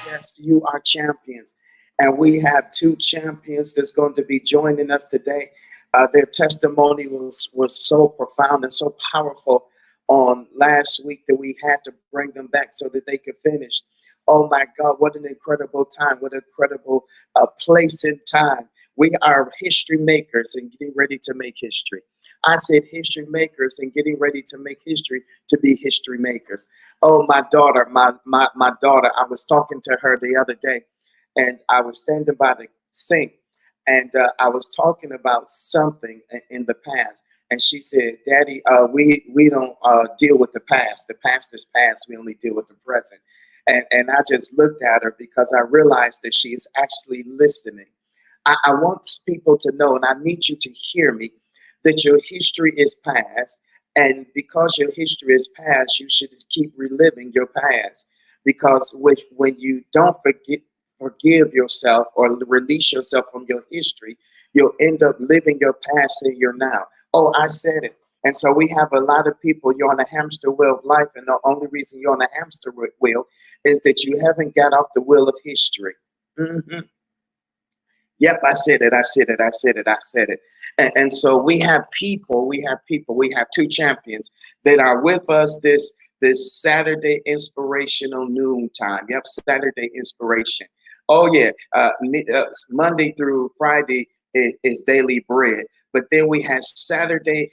Yes, you are champions. And we have two champions that's going to be joining us today. Their testimony was so profound and so powerful on last week that we had to bring them back so that they could finish. Oh my God, what an incredible time! What an incredible place in time. We are history makers and getting ready to make history. I said history makers and getting ready to make history to be history makers. Oh, my daughter, my daughter, I was talking to her the other day and I was standing by the sink and I was talking about something in the past. And she said, Daddy, we don't deal with the past. The past is past. We only deal with the present. And I just looked at her because I realized that she is actually listening. I want people to know, and I need you to hear me, that your history is past. And because your history is past, you should keep reliving your past. Because when you don't forgive yourself or release yourself from your history, you'll end up living your past in your now. Oh, I said it. And so we have a lot of people, you're on a hamster wheel of life, and the only reason you're on a hamster wheel is that you haven't got off the wheel of history. Mhm. Yep, I said it. I said it. I said it. I said it. And so we have two champions that are with us this Saturday inspirational noon time. Yep, Saturday inspiration. Oh yeah, Monday through Friday is daily bread, but then we have Saturday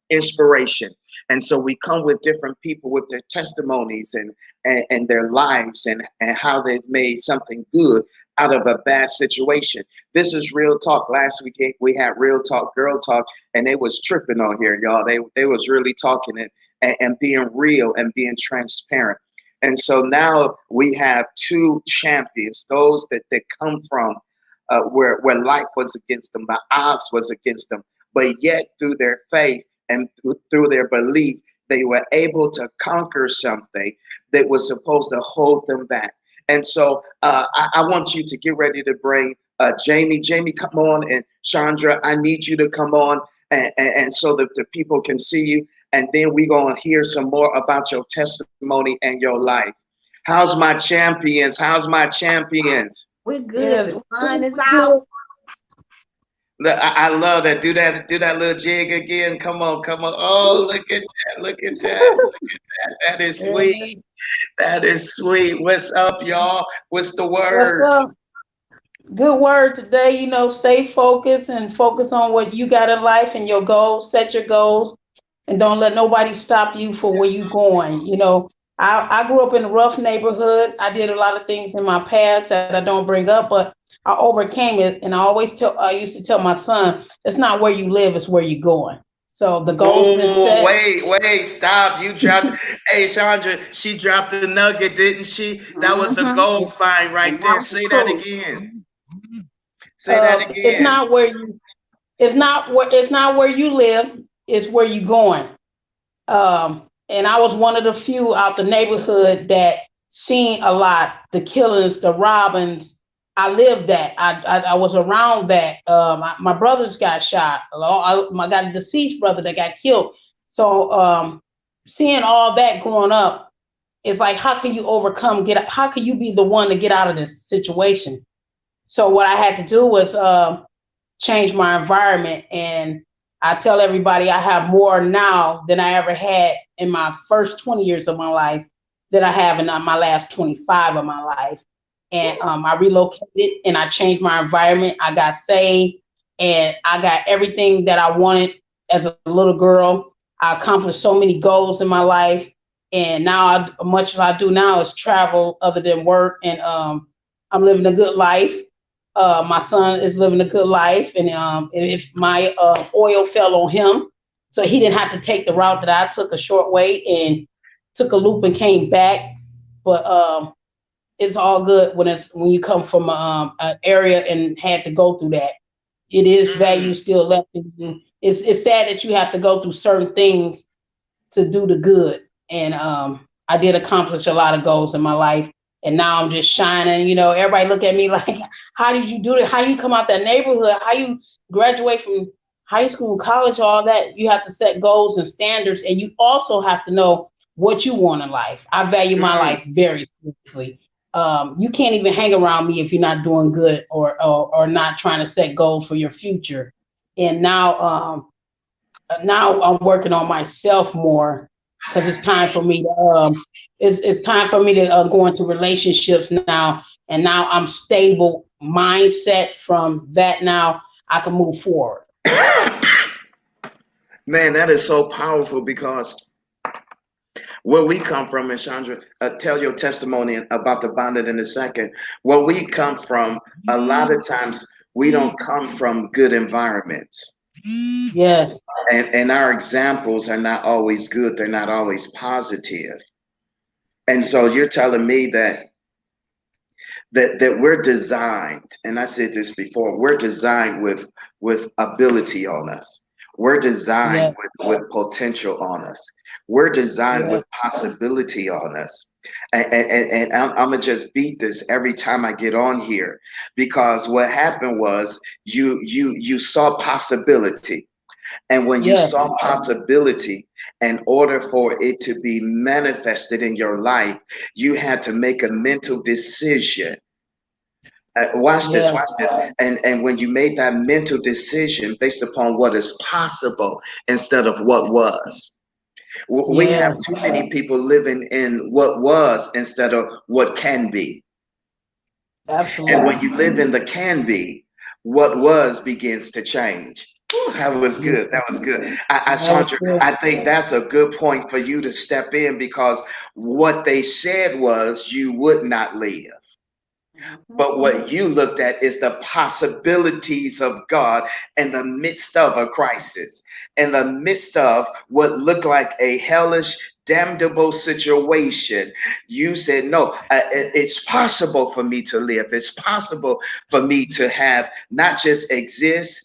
inspiration. And so we come with different people with their testimonies and their lives and how they've made something good out of a bad situation. This is real talk. Last week we had real talk, girl talk, and they was tripping on here, y'all. They was really talking and being real and being transparent. And so now we have two champions, those that come from where life was against them, the odds was against them, but yet through their faith and through their belief, they were able to conquer something that was supposed to hold them back. And so I want you to get ready to bring Jamie. Jamie, come on. And Chundra, I need you to come on and so that the people can see you. And then we're going to hear some more about your testimony and your life. How's my champions? How's my champions? We're good. Yes, The sun is super out. good. I love that. Do that little jig again. Come on, come on. Oh, look at that. Look at that. Look at that. That is sweet. Yes. That is sweet. What's up, y'all? What's the What's word? up? Good word today. Stay focused and focus on what you got in life and your goals. Set your goals and don't let nobody stop you for where you going. I grew up in a rough neighborhood. I did a lot of things in my past that I don't bring up, but I overcame it. And I used to tell my son, it's not where you live, it's where you're going. So the goal's been Oh, set. wait, stop. You dropped, hey, Chandra, she dropped a nugget, didn't she? That was a Mm-hmm. gold find right And that there. was the Say that truth. again. Say that It's again. not where you it's not where you live, it's where you're going. And I was one of the few out the neighborhood that seen a lot, the killings, the robbings. I lived that. I was around that. My brothers got shot. I got a deceased brother that got killed. So seeing all that growing up, it's like, how can you how can you be the one to get out of this situation? So what I had to do was change my environment. And I tell everybody I have more now than I ever had in my first 20 years of my life than I have in my last 25 of my life. And I relocated and I changed my environment. I got saved and I got everything that I wanted as a little girl. I accomplished so many goals in my life. And now much of I do now is travel other than work. And I'm living a good life. My son is living a good life, and if my oil fell on him, so he didn't have to take the route that I took, a short way, and took a loop and came back. But it's all good when you come from an area and had to go through that. It is value Mm. still left in you. It's sad that you have to go through certain things to do the good. And I did accomplish a lot of goals in my life. And now I'm just shining. Everybody look at me like, how did you do it? How you come out that neighborhood? How you graduate from high school, college, all that? You have to set goals and standards. And you also have to know what you want in life. I value my Mm. life very seriously. You can't even hang around me if you're not doing good or not trying to set goals for your future. And now I'm working on myself more because it's time for me to it's time for me to go into relationships now. And now I'm stable mindset from that. Now I can move forward. Man, that is so powerful because where we come from, and Chandra, tell your testimony about the bonded in a second. Where we come from, a lot of times we don't come from good environments. Yes. And our examples are not always good, they're not always positive. And so you're telling me that we're designed, and I said this before, we're designed with ability on us. We're designed Yes. with potential on us. We're designed Yes. with possibility on us. And I'm gonna just beat this every time I get on here because what happened was you saw possibility. And when you Yes. saw possibility, in order for it to be manifested in your life, you had to make a mental decision. Watch Yes. this. And when you made that mental decision based upon what is possible instead of what was, we have Yes. too many people living in what was instead of what can be. And when Absolutely. you live in the can be, what was begins to change. Ooh, that was Yeah, good. That was good. that was Sandra, good. I think that's a good point for you to step in because what they said was you would not live. Mhm. But what you looked at is the possibilities of God in the midst of a crisis, in the midst of what looked like a hellish, damnable situation. You said, no, it's possible for me to live. It's possible for me to have not just exist,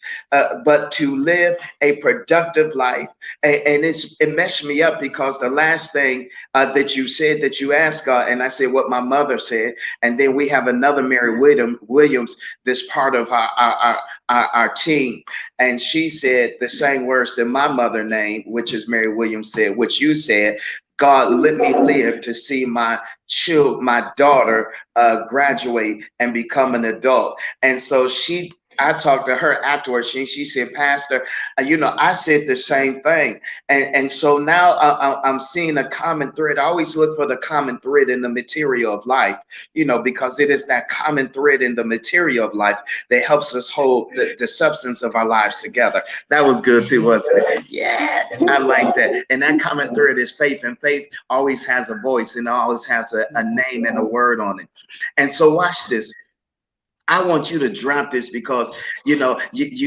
but to live a productive life. And it messed me up because the last thing that you said that you asked God, and I said what my mother said, and then we have another Mary Williams, this part of our team. And she said the same words that my mother named, which is Mary Williams said, which you said, God, let me live to see my daughter graduate and become an adult. And so I talked to her afterwards. She said, Pastor, I said the same thing. And so now I'm seeing a common thread. I always look for the common thread in the material of life, because it is that common thread in the material of life that helps us hold the substance of our lives together. That was good too, wasn't it? Yeah, I like that. And that common thread is faith, and faith always has a voice and always has a name and a word on it. And so watch this. I want you to drop this because you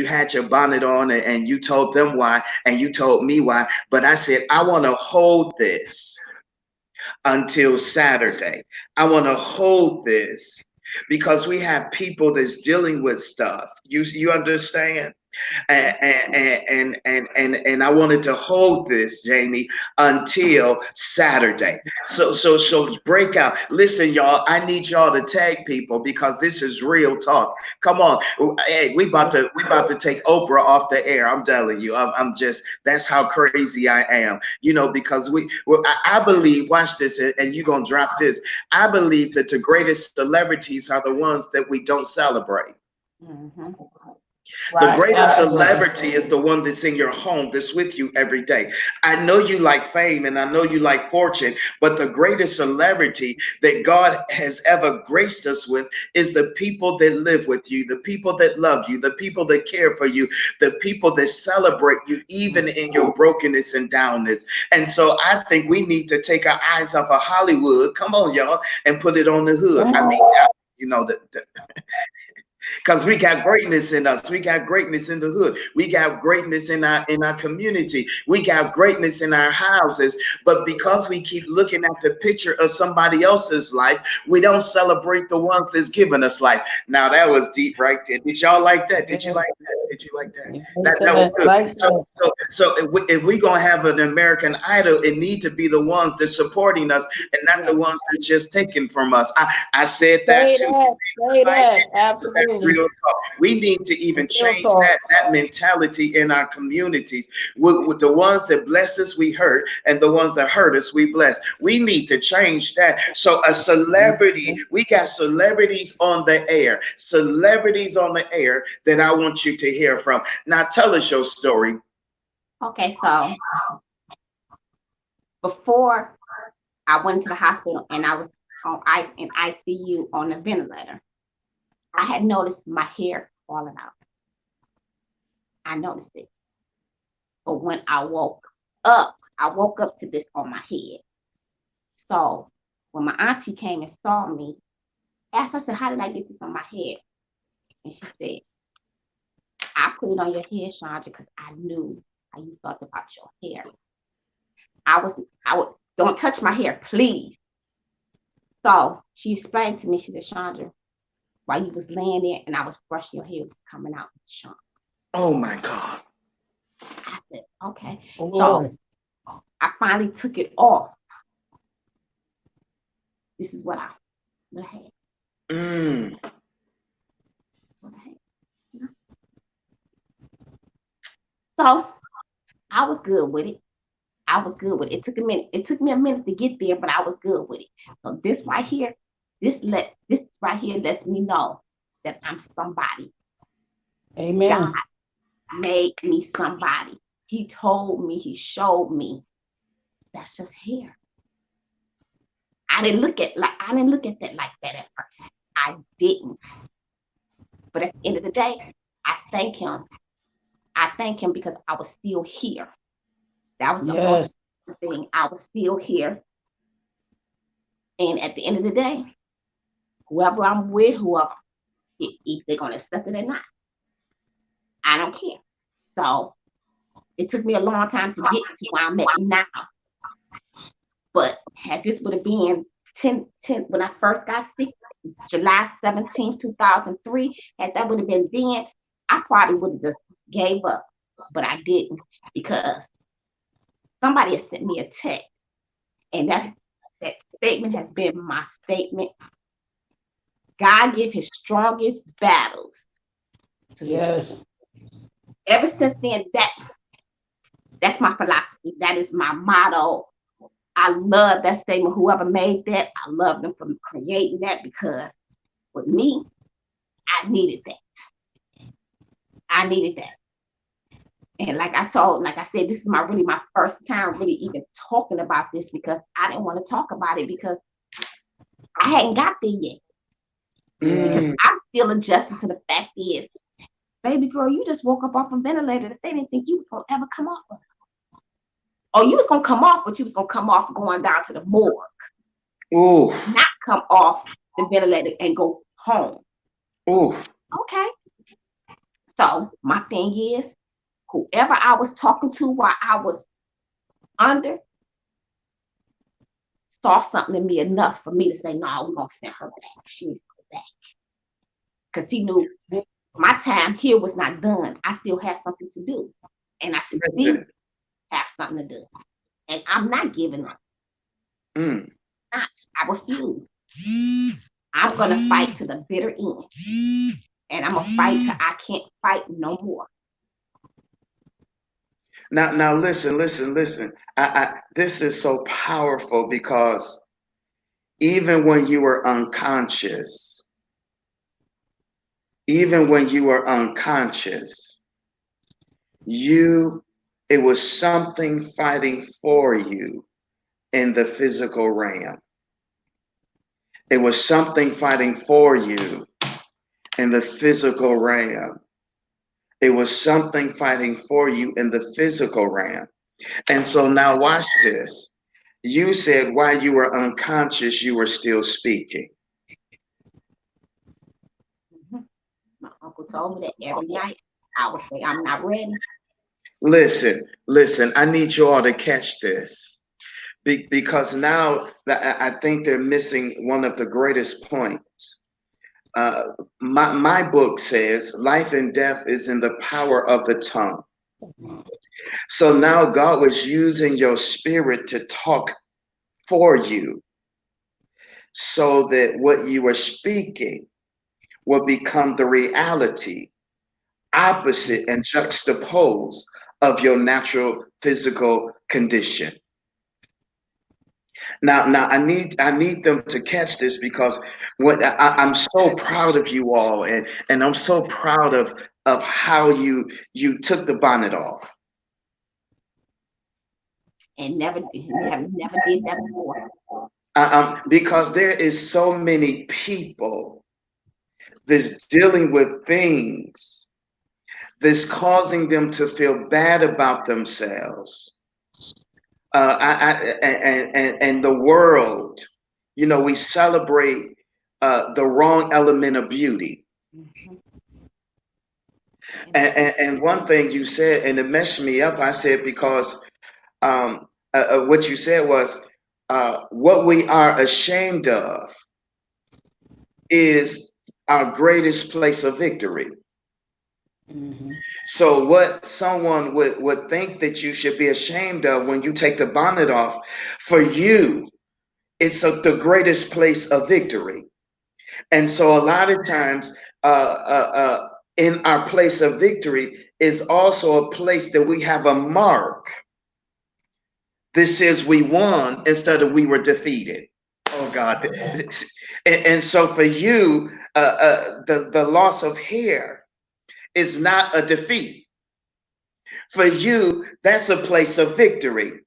had your bonnet on and you told them why and you told me why. But I said, I want to hold this until Saturday. I want to hold this because we have people that's dealing with stuff. You understand? And I wanted to hold this, Jamie, until Saturday. So break out. Listen, y'all. I need y'all to tag people because this is real talk. Come on, hey, we about to take Oprah off the air. I'm telling you. I'm just that's how crazy I am. Because I believe. Watch this, and you're gonna drop this. I believe that the greatest celebrities are the ones that we don't celebrate. Mhm. The Right. greatest Absolutely. celebrity is the one that's in your home, that's with you every day. I know you like fame and I know you like fortune, but the greatest celebrity that God has ever graced us with is the people that live with you, the people that love you, the people that care for you, the people that celebrate you, even in your brokenness and downness. And so I think we need to take our eyes off of Hollywood, come on, y'all, and put it on the hood. I mean, the because we got greatness in us. We got greatness in the hood. We got greatness in our community. We got greatness in our houses. But because we keep looking at the picture of somebody else's life, we don't celebrate the ones that's given us life. Now that was deep right there. Did y'all like that? Did you like that? Did you like that? That was good. Like So that. so if we gonna have an American Idol, it need to be the ones that's supporting us and not the ones that just taking from us. I said that Say too. that. Say Like that. Absolutely. Absolutely. Real talk. We need to even Real change talk. that mentality in our communities. With the ones that bless us, we hurt, and the ones that hurt us, we bless. We need to change that. So a celebrity, we got celebrities on the air, celebrities on the air that I want you to hear from. Now tell us your story. Okay, so before I went to the hospital and I was in ICU on a ventilator, I had noticed my hair falling out. I noticed it. But when I woke up to this on my head. So when my auntie came and saw me, asked her, I said, how did I get this on my head? And she said, I put it on your head, Chandra, because I knew how you felt about your hair. I would, don't touch my hair, please. So she explained to me, she said, Chandra, while you was laying there and I was brushing your hair, it was coming out with chunk. Oh my God. I said, okay. Oh, So Lord. I finally took it off. This is what I had. Mm. This is what I had. You know? So I was good with it. I was good with it. It took a minute. It took me a minute to get there, but I was good with it. So this right here, this right here lets me know that I'm somebody. Amen. God made me somebody. He told me, he showed me. That's just hair. I didn't look at that like that at first. I didn't. But at the end of the day, I thank him. I thank him because I was still here. That was the Yes. most thing. I was still here. And at the end of the day, whoever I'm with, if they're gonna accept it or not, I don't care. So it took me a long time to get to where I'm at now. But had this would have been 10 when I first got sick, July 17th, 2003, had that would have been then, I probably would have just gave up. But I didn't, because somebody had sent me a text, and that statement has been my statement. God give his strongest battles to his Yes. children. Ever since then, that's my philosophy. That is my motto. I love that statement. Whoever made that, I love them for creating that, because with me, I needed that. I needed that. And like I said, this is really my first time really even talking about this, because I didn't want to talk about it because I hadn't got there yet. Because I'm still adjusting to the fact is, baby girl, you just woke up off a ventilator that they didn't think you was going to ever come off of. Or you was going to come off, but you was going to come off going down to the morgue. Ooh. Not come off the ventilator and go home. Ooh. Okay. So my thing is, whoever I was talking to while I was under saw something in me enough for me to say, no, we're going to send her back. She needs to go back. Because he knew my time here was not done. I still had something to do. And I still have something to do. And I'm not giving up. Not. I refuse. I'm going to fight to the bitter end. And I'm going to fight till I can't fight no more. Now listen. This is so powerful, because even when you were unconscious, it was something fighting for you in the physical realm. It was something fighting for you in the physical realm. It was something fighting for you in the physical realm. And so now watch this. You said while you were unconscious, you were still speaking. My uncle told me that every night. I would say, I'm not ready. Listen, I need you all to catch this, because now I think they're missing one of the greatest points. My book says life and death is in the power of the tongue. So now God was using your spirit to talk for you, so that what you were speaking will become the reality, opposite and juxtapose of your natural physical condition. Now I need them to catch this, because I'm so proud of you all, and I'm so proud of how you took the bonnet off. And never did that before. Because there is so many people that's dealing with things that's causing them to feel bad about themselves. And the world, we celebrate the wrong element of beauty. Mhm. And one thing you said, and it messed me up. I said, because what you said was, what we are ashamed of is our greatest place of victory. Mhm. So what someone would think that you should be ashamed of when you take the bonnet off, for you, it's the greatest place of victory. And so a lot of times, in our place of victory is also a place that we have a mark. This says we won instead of we were defeated. Oh God. And so for you, the loss of hair is not a defeat. For you, that's a place of victory.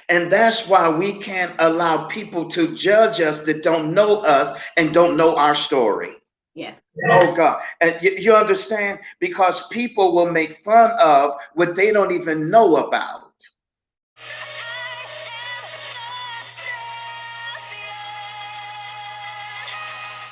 And that's why we can't allow people to judge us that don't know us and don't know our story. Yes. Oh God. And you understand? Because people will make fun of what they don't even know about.